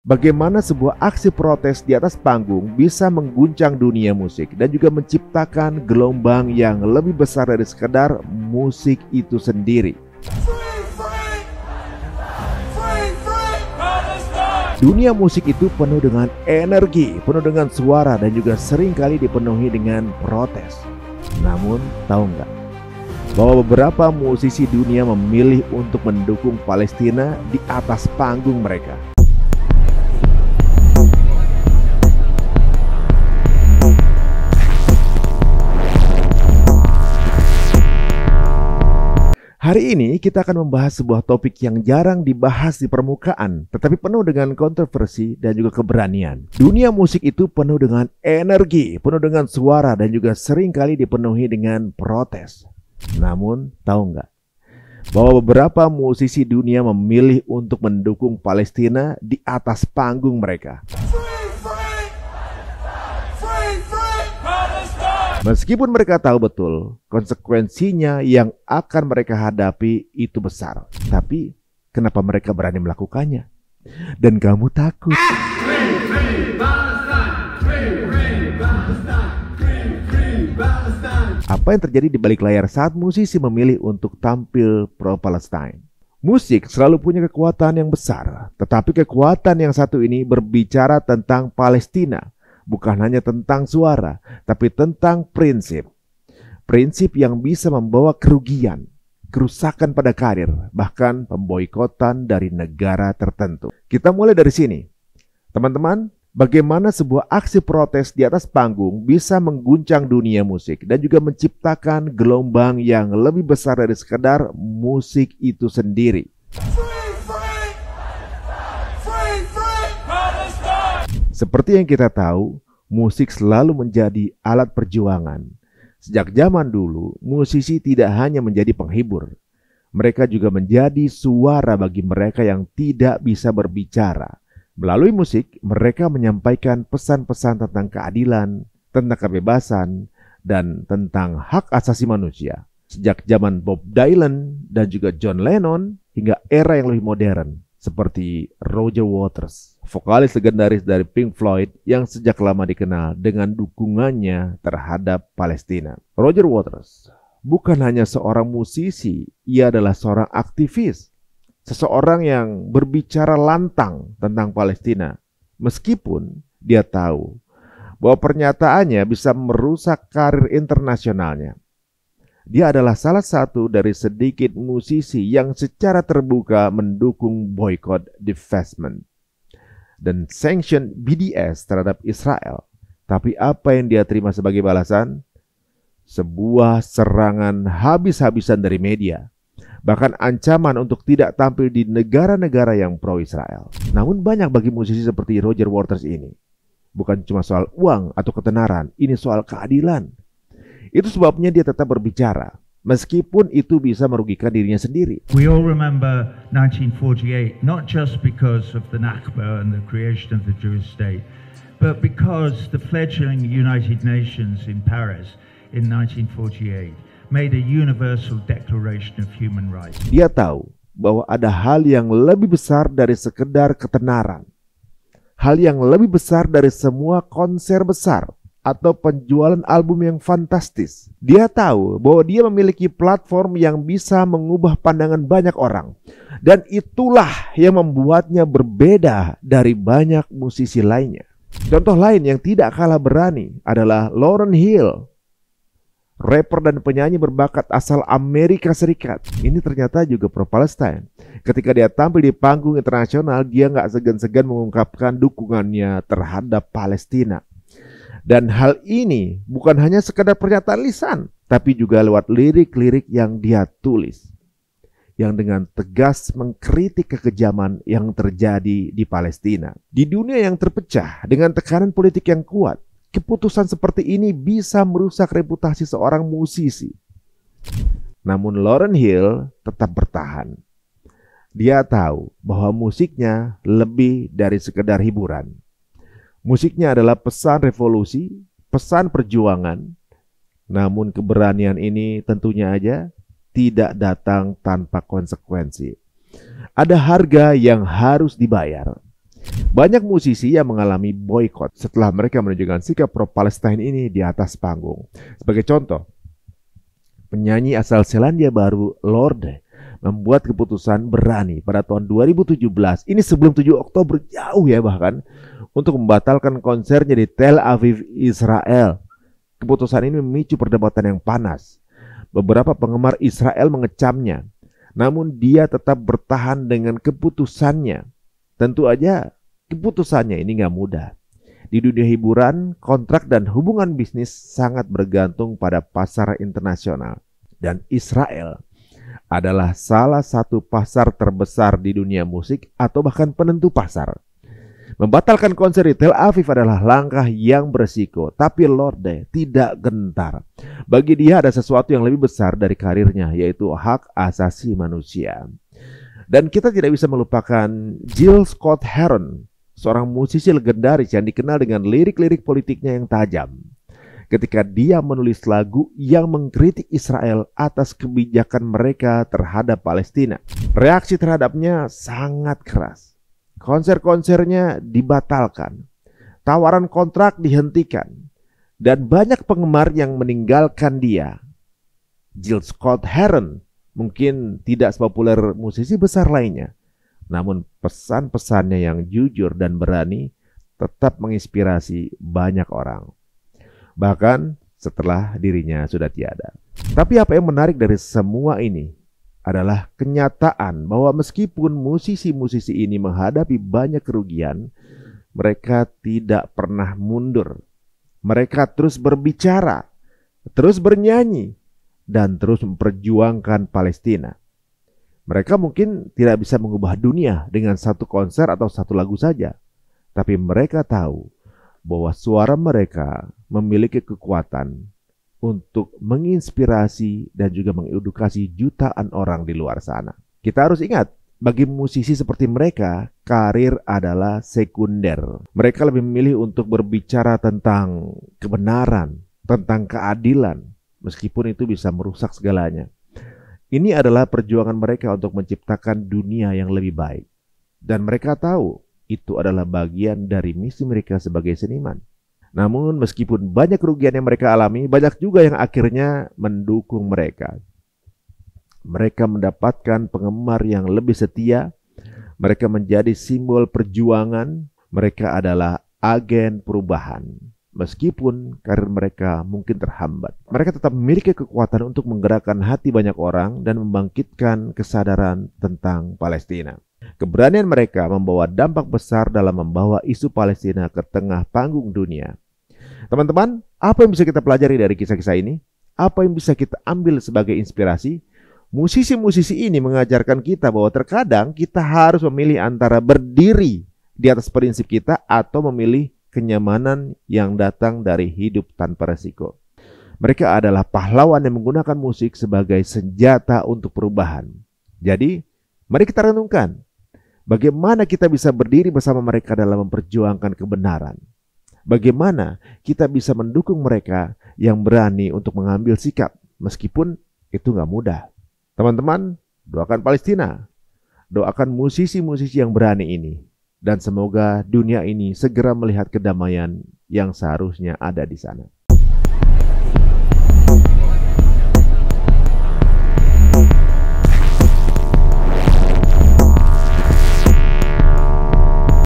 Bagaimana sebuah aksi protes di atas panggung bisa mengguncang dunia musik dan juga menciptakan gelombang yang lebih besar dari sekedar musik itu sendiri. Dunia musik itu penuh dengan energi, penuh dengan suara, dan juga seringkali dipenuhi dengan protes. Namun, tahu nggak bahwa beberapa musisi dunia memilih untuk mendukung Palestina di atas panggung mereka? Hari ini kita akan membahas sebuah topik yang jarang dibahas di permukaan, tetapi penuh dengan kontroversi dan juga keberanian. Dunia musik itu penuh dengan energi, penuh dengan suara, dan juga seringkali dipenuhi dengan protes. Namun, tahu nggak bahwa beberapa musisi dunia memilih untuk mendukung Palestina di atas panggung mereka? Meskipun mereka tahu betul konsekuensinya yang akan mereka hadapi itu besar, tapi kenapa mereka berani melakukannya? Dan kamu takut? Apa yang terjadi di balik layar saat musisi memilih untuk tampil pro-Palestine? Musik selalu punya kekuatan yang besar, tetapi kekuatan yang satu ini berbicara tentang Palestina. Bukan hanya tentang suara, tapi tentang prinsip. Prinsip yang bisa membawa kerugian, kerusakan pada karir, bahkan pemboikotan dari negara tertentu. Kita mulai dari sini. Teman-teman, bagaimana sebuah aksi protes di atas panggung bisa mengguncang dunia musik dan juga menciptakan gelombang yang lebih besar dari sekedar musik itu sendiri. Seperti yang kita tahu, musik selalu menjadi alat perjuangan. Sejak zaman dulu, musisi tidak hanya menjadi penghibur. Mereka juga menjadi suara bagi mereka yang tidak bisa berbicara. Melalui musik, mereka menyampaikan pesan-pesan tentang keadilan, tentang kebebasan, dan tentang hak asasi manusia. Sejak zaman Bob Dylan dan juga John Lennon hingga era yang lebih modern, seperti Roger Waters, vokalis legendaris dari Pink Floyd yang sejak lama dikenal dengan dukungannya terhadap Palestina. Roger Waters bukan hanya seorang musisi, ia adalah seorang aktivis, seseorang yang berbicara lantang tentang Palestina, meskipun dia tahu bahwa pernyataannya bisa merusak karir internasionalnya. Dia adalah salah satu dari sedikit musisi yang secara terbuka mendukung boycott, divestment, dan sanction BDS terhadap Israel. Tapi apa yang dia terima sebagai balasan? Sebuah serangan habis-habisan dari media. Bahkan ancaman untuk tidak tampil di negara-negara yang pro-Israel. Namun banyak bagi musisi seperti Roger Waters ini. Bukan cuma soal uang atau ketenaran, ini soal keadilan. Itu sebabnya dia tetap berbicara, meskipun itu bisa merugikan dirinya sendiri. We all remember 1948, not just because of the Nakba and the creation of the Jewish state, but because the fledgling United Nations in Paris in 1948 made a universal declaration of human rights. Dia tahu bahwa ada hal yang lebih besar dari sekedar ketenaran. Hal yang lebih besar dari semua konser besar atau penjualan album yang fantastis. Dia tahu bahwa dia memiliki platform yang bisa mengubah pandangan banyak orang. Dan itulah yang membuatnya berbeda dari banyak musisi lainnya. Contoh lain yang tidak kalah berani adalah Lauryn Hill, rapper dan penyanyi berbakat asal Amerika Serikat. Ini ternyata juga pro-Palestine. Ketika dia tampil di panggung internasional, dia nggak segan-segan mengungkapkan dukungannya terhadap Palestina. Dan hal ini bukan hanya sekadar pernyataan lisan, tapi juga lewat lirik-lirik yang dia tulis, yang dengan tegas mengkritik kekejaman yang terjadi di Palestina. Di dunia yang terpecah dengan tekanan politik yang kuat, keputusan seperti ini bisa merusak reputasi seorang musisi. Namun Lauryn Hill tetap bertahan. Dia tahu bahwa musiknya lebih dari sekedar hiburan. Musiknya adalah pesan revolusi, pesan perjuangan. Namun keberanian ini tentunya aja tidak datang tanpa konsekuensi. Ada harga yang harus dibayar. Banyak musisi yang mengalami boykot setelah mereka menunjukkan sikap pro-Palestina ini di atas panggung. Sebagai contoh, penyanyi asal Selandia Baru Lorde membuat keputusan berani pada tahun 2017, ini sebelum 7 Oktober jauh ya bahkan, untuk membatalkan konsernya di Tel Aviv, Israel. Keputusan ini memicu perdebatan yang panas. Beberapa penggemar Israel mengecamnya, namun dia tetap bertahan dengan keputusannya. Tentu aja keputusannya ini gak mudah. Di dunia hiburan, kontrak dan hubungan bisnis sangat bergantung pada pasar internasional. Dan Israel adalah salah satu pasar terbesar di dunia musik atau bahkan penentu pasar. Membatalkan konser di Tel Aviv adalah langkah yang beresiko, tapi Lorde tidak gentar. Bagi dia ada sesuatu yang lebih besar dari karirnya, yaitu hak asasi manusia. Dan kita tidak bisa melupakan Jill Scott Heron, seorang musisi legendaris yang dikenal dengan lirik-lirik politiknya yang tajam. Ketika dia menulis lagu yang mengkritik Israel atas kebijakan mereka terhadap Palestina, reaksi terhadapnya sangat keras. Konser-konsernya dibatalkan, tawaran kontrak dihentikan, dan banyak penggemar yang meninggalkan dia. Jill Scott Heron mungkin tidak sepopuler musisi besar lainnya, namun pesan-pesannya yang jujur dan berani tetap menginspirasi banyak orang, bahkan setelah dirinya sudah tiada. Tapi apa yang menarik dari semua ini adalah kenyataan bahwa meskipun musisi-musisi ini menghadapi banyak kerugian, mereka tidak pernah mundur. Mereka terus berbicara, terus bernyanyi, dan terus memperjuangkan Palestina. Mereka mungkin tidak bisa mengubah dunia dengan satu konser atau satu lagu saja, tapi mereka tahu bahwa suara mereka memiliki kekuatan untuk menginspirasi dan juga mengedukasi jutaan orang di luar sana. Kita harus ingat, bagi musisi seperti mereka, karir adalah sekunder. Mereka lebih memilih untuk berbicara tentang kebenaran, tentang keadilan, meskipun itu bisa merusak segalanya. Ini adalah perjuangan mereka untuk menciptakan dunia yang lebih baik. Dan mereka tahu itu adalah bagian dari misi mereka sebagai seniman. Namun meskipun banyak kerugian yang mereka alami, banyak juga yang akhirnya mendukung mereka. Mereka mendapatkan penggemar yang lebih setia, mereka menjadi simbol perjuangan, mereka adalah agen perubahan. Meskipun karir mereka mungkin terhambat, mereka tetap memiliki kekuatan untuk menggerakkan hati banyak orang dan membangkitkan kesadaran tentang Palestina. Keberanian mereka membawa dampak besar dalam membawa isu Palestina ke tengah panggung dunia. Teman-teman, apa yang bisa kita pelajari dari kisah-kisah ini? Apa yang bisa kita ambil sebagai inspirasi? Musisi-musisi ini mengajarkan kita bahwa terkadang kita harus memilih antara berdiri di atas prinsip kita atau memilih kenyamanan yang datang dari hidup tanpa resiko. Mereka adalah pahlawan yang menggunakan musik sebagai senjata untuk perubahan. Jadi, mari kita renungkan bagaimana kita bisa berdiri bersama mereka dalam memperjuangkan kebenaran. Bagaimana kita bisa mendukung mereka yang berani untuk mengambil sikap, meskipun itu gak mudah. Teman-teman, doakan Palestina, doakan musisi-musisi yang berani ini, dan semoga dunia ini segera melihat kedamaian yang seharusnya ada di sana.